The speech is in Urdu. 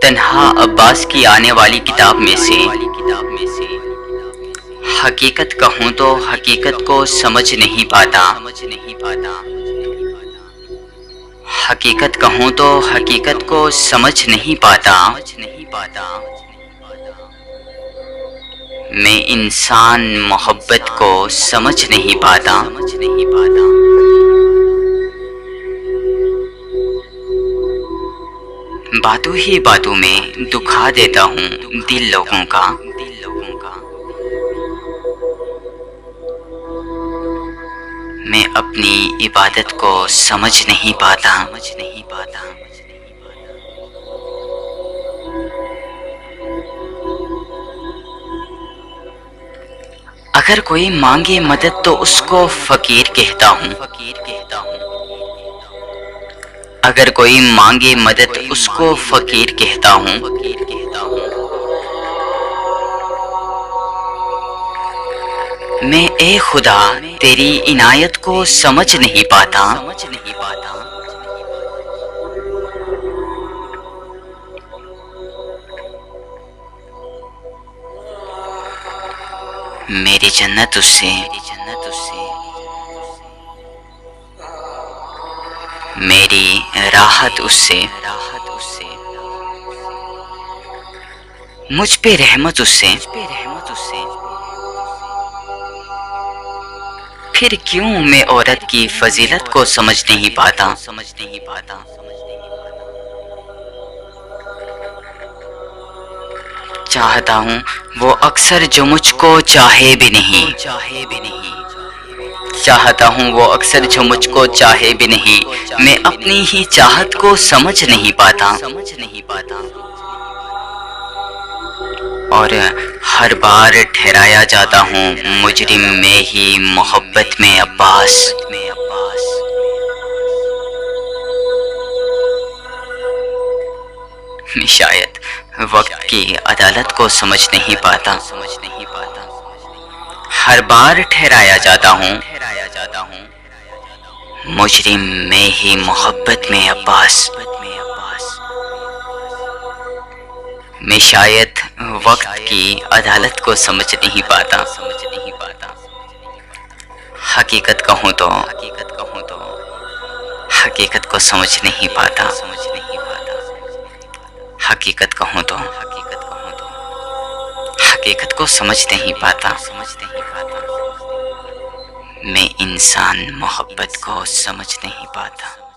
تنہا عباس کی آنے والی کتاب میں سے حقیقت کہوں تو حقیقت کو سمجھ نہیں پاتا، حقیقت کہوں تو حقیقت کو سمجھ نہیں پاتا، میں انسان محبت کو سمجھ نہیں پاتا، باتوں ہی باتوں میں دکھا دیتا ہوں دل لوگوں کا، میں اپنی عبادت کو سمجھ نہیں پاتا، اگر کوئی مانگے مدد تو اس کو فقیر کہتا ہوں، اگر کوئی مانگے مدد اس کو فقیر کہتا ہوں، میں اے خدا تیری عنایت کو سمجھ نہیں پاتا، میری جنت اس سے، میری راحت اس سے، مجھ پہ رحمت اس سے، پھر کیوں میں عورت کی فضیلت کو سمجھ نہیں پاتا، چاہتا ہوں وہ اکثر جو مجھ کو چاہے بھی نہیں، چاہتا ہوں وہ اکثر جو مجھ کو چاہے بھی نہیں، میں اپنی ہی چاہت کو سمجھ نہیں پاتا، اور ہر بار ٹھہرایا جاتا ہوں مجرم میں ہی محبت میں عباس، میں شاید وقت کی عدالت کو سمجھ نہیں پاتا، ہر بار ٹھہرایا جاتا ہوں مجرم میں ہی محبت میں عباس، میں شاید وقت کی عدالت کو سمجھ نہیں پاتا، حقیقت کہوں تو حقیقت کو سمجھ نہیں پاتا، حقیقت کہوں تو حقیقت کو سمجھ نہیں پاتا، میں انسان محبت کو سمجھ نہیں پاتا۔